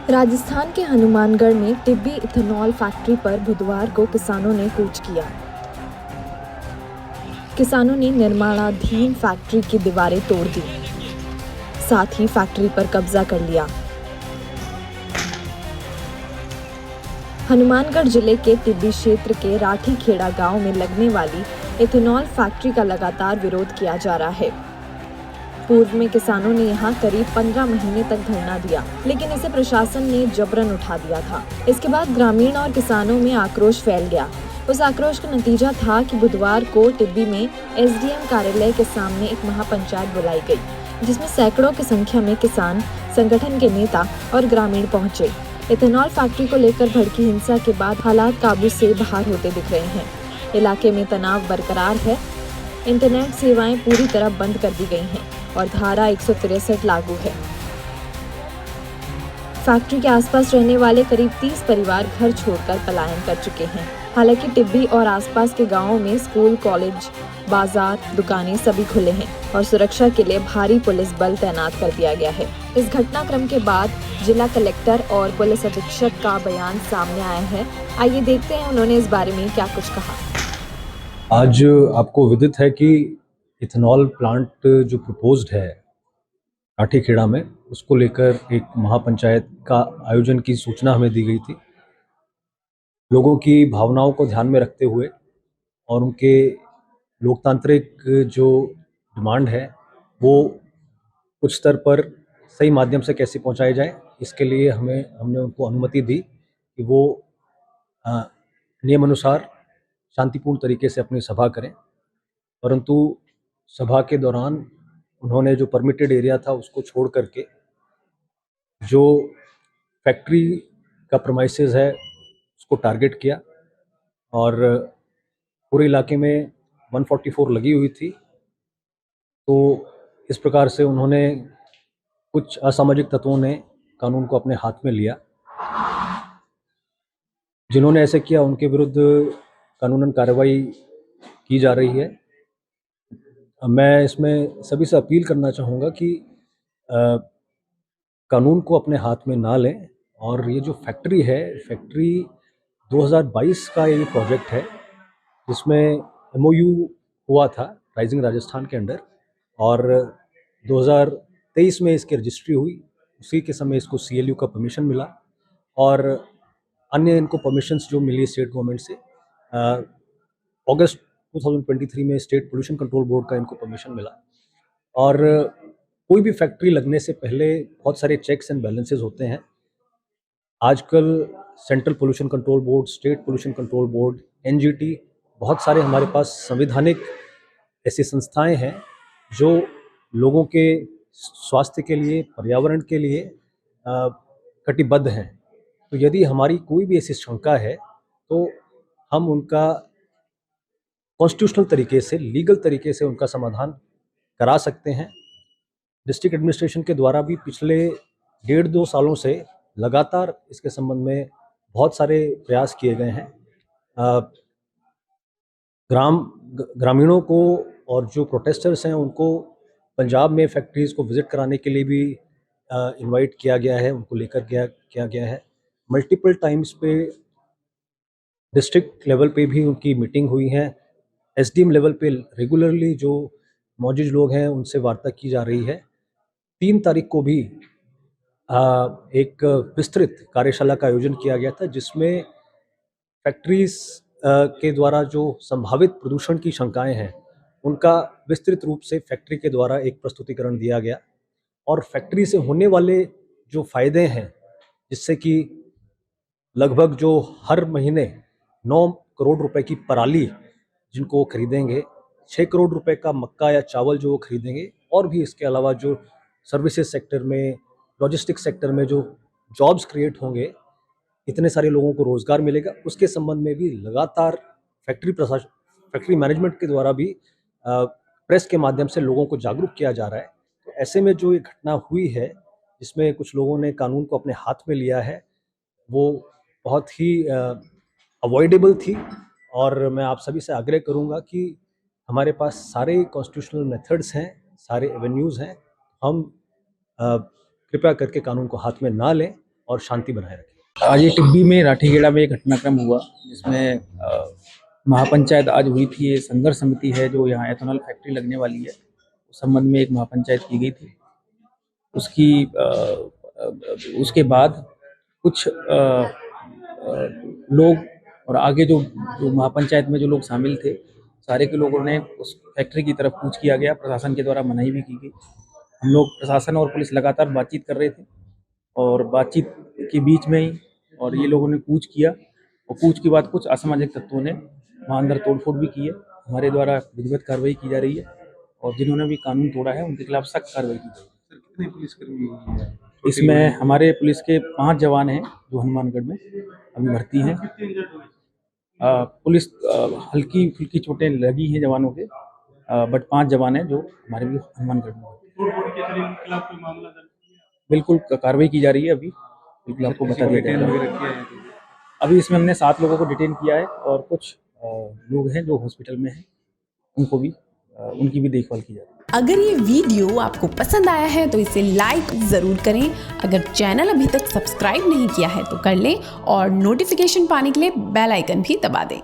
राजस्थान के हनुमानगढ़ में Tibbi ethanol factory पर बुधवार को किसानों ने कूच किया। किसानों ने निर्माणाधीन फैक्ट्री की दीवारें तोड़ दी, साथ ही फैक्ट्री पर कब्जा कर लिया। हनुमानगढ़ जिले के टिब्बी क्षेत्र के राठीखेड़ा गांव में लगने वाली इथेनॉल फैक्ट्री का लगातार विरोध किया जा रहा है। पूर्व में किसानों ने यहां करीब 15 महीने तक धरना दिया, लेकिन इसे प्रशासन ने जबरन उठा दिया था। इसके बाद ग्रामीण और किसानों में आक्रोश फैल गया। उस आक्रोश का नतीजा था कि बुधवार को टिब्बी में एसडीएम कार्यालय के सामने एक महापंचायत बुलाई गई, जिसमें सैकड़ों की संख्या में किसान संगठन के नेता और ग्रामीण पहुंचे। इथेनॉल फैक्ट्री को लेकर भड़की हिंसा के बाद हालात काबू से बाहर होते दिख रहे हैं। इलाके में तनाव बरकरार है। इंटरनेट सेवाएं पूरी तरह बंद कर दी गई हैं और धारा 163 लागू है। फैक्ट्री के आसपास रहने वाले करीब 30 परिवार घर छोड़कर पलायन कर चुके हैं। हालांकि टिब्बी और आसपास के गांवों में स्कूल, कॉलेज, बाजार, दुकानें सभी खुले हैं और सुरक्षा के लिए भारी पुलिस बल तैनात कर दिया गया है। इस घटनाक्रम के बाद जिला कलेक्टर और पुलिस अधीक्षक का बयान सामने आया है। आइए देखते हैं उन्होंने इस बारे में क्या कुछ कहा। आज आपको विदित है कि इथेनॉल प्लांट जो प्रपोज्ड है राठीखेड़ा में, उसको लेकर एक महापंचायत का आयोजन की सूचना हमें दी गई थी। लोगों की भावनाओं को ध्यान में रखते हुए और उनके लोकतांत्रिक जो डिमांड है वो उच्च स्तर पर सही माध्यम से कैसे पहुंचाई जाए, इसके लिए हमने उनको अनुमति दी कि वो नियमानुसार शांतिपूर्ण तरीके से अपनी सभा करें। परंतु सभा के दौरान उन्होंने जो परमिटेड एरिया था उसको छोड़ करके जो फैक्ट्री का प्रमाइसेस है उसको टारगेट किया और पूरे इलाके में 144 लगी हुई थी। तो इस प्रकार से उन्होंने कुछ असामाजिक तत्वों ने कानून को अपने हाथ में लिया। जिन्होंने ऐसे किया उनके विरुद्ध कानूनन कार्रवाई की जा रही है। मैं इसमें सभी से अपील करना चाहूँगा कि कानून को अपने हाथ में ना लें और ये जो फैक्ट्री 2022 का ये प्रोजेक्ट है, जिसमें एमओयू हुआ था राइजिंग राजस्थान के अंडर और 2023 में इसकी रजिस्ट्री हुई। उसी के समय इसको सीएलयू का परमिशन मिला और अन्य इनको परमिशंस जो मिली स्टेट गवर्नमेंट से अगस्त 2023 में स्टेट पोल्यूशन कंट्रोल बोर्ड का इनको परमिशन मिला। और कोई भी फैक्ट्री लगने से पहले बहुत सारे चेक्स एंड बैलेंसेस होते हैं। आजकल central pollution control board, state pollution control board, NGT, बहुत सारे हमारे पास संवैधानिक ऐसी संस्थाएं हैं जो लोगों के स्वास्थ्य के लिए, पर्यावरण के लिए कटिबद्ध हैं। तो यदि हमारी कोई भी ऐसी शंका है तो हम उनका कॉन्स्टिट्यूशनल तरीके से, लीगल तरीके से उनका समाधान करा सकते हैं। डिस्ट्रिक्ट एडमिनिस्ट्रेशन के द्वारा भी पिछले 1.5-2 सालों से लगातार इसके संबंध में बहुत सारे प्रयास किए गए हैं। ग्रामीणों को और जो प्रोटेस्टर्स हैं उनको पंजाब में फैक्ट्रीज़ को विज़िट कराने के लिए भी इनवाइट किया गया है, उनको लेकर किया गया है। मल्टीपल टाइम्स पे डिस्ट्रिक्ट लेवल पे भी उनकी मीटिंग हुई है। एसडीएम लेवल पे रेगुलरली जो मौजूद लोग हैं उनसे वार्ता की जा रही है। 3 तारीख को भी एक विस्तृत कार्यशाला का आयोजन किया गया था, जिसमें फैक्ट्रीज के द्वारा जो संभावित प्रदूषण की शंकाएं हैं उनका विस्तृत रूप से फैक्ट्री के द्वारा एक प्रस्तुतिकरण दिया गया और फैक्ट्री से होने वाले जो फायदे हैं, जिससे कि लगभग जो हर महीने 9 करोड़ रुपए की पराली जिनको वो खरीदेंगे, 6 करोड़ रुपए का मक्का या चावल जो वो खरीदेंगे, और भी इसके अलावा जो सर्विसेज सेक्टर में, लॉजिस्टिक्स सेक्टर में जो जॉब्स क्रिएट होंगे, इतने सारे लोगों को रोज़गार मिलेगा, उसके संबंध में भी लगातार फैक्ट्री मैनेजमेंट के द्वारा भी प्रेस के माध्यम से लोगों को जागरूक किया जा रहा है। तो ऐसे में जो ये घटना हुई है जिसमें कुछ लोगों ने कानून को अपने हाथ में लिया है, वो बहुत ही अवॉइडेबल थी और मैं आप सभी से आग्रह करूंगा कि हमारे पास सारे कॉन्स्टिट्यूशनल मेथड्स हैं, सारे एवेन्यूज़ हैं। हम कृपया करके कानून को हाथ में ना लें और शांति बनाए रखें। आज ये टिब्बी में राठीखेड़ा में एक घटनाक्रम हुआ जिसमें महापंचायत आज हुई थी। ये संघर्ष समिति है जो यहाँ एथेनॉल फैक्ट्री लगने वाली है, उस संबंध में एक महापंचायत की गई थी। उसके बाद कुछ लोग और आगे जो महापंचायत में जो लोग शामिल थे, सारे के लोगों ने उस फैक्ट्री की तरफ कूच किया गया। प्रशासन के द्वारा मनाही भी की गई। हम लोग प्रशासन और पुलिस लगातार बातचीत कर रहे थे और बातचीत के बीच में ही और ये लोगों ने कूच किया और कूच के बाद कुछ असामाजिक तत्वों ने वहाँ अंदर तोड़फोड़ भी की है। हमारे द्वारा विधिवत कार्रवाई की जा रही है और जिन्होंने भी कानून तोड़ा है उनके खिलाफ सख्त कार्रवाई की जाएगी। कितने पुलिसकर्मी हैं? इसमें हमारे पुलिस के 5 जवान हैं जो हनुमानगढ़ में अभी भर्ती हैं। पुलिस हल्की फुल्की चोटें लगी हैं जवानों के, बट 5 जवान हैं जो हमारे भी हनुमानगढ़ में बिल्कुल कार्रवाई की जा रही है। अभी बिल्कुल आपको बता दिया जाएगा। अभी इसमें हमने 7 लोगों को डिटेन किया है और कुछ लोग हैं जो हॉस्पिटल में हैं, उनको भी उनकी भी देखभाल की जा रही है। अगर ये वीडियो आपको पसंद आया है तो इसे लाइक ज़रूर करें। अगर चैनल अभी तक सब्सक्राइब नहीं किया है तो कर लें और नोटिफिकेशन पाने के लिए बेल आइकन भी दबा दें।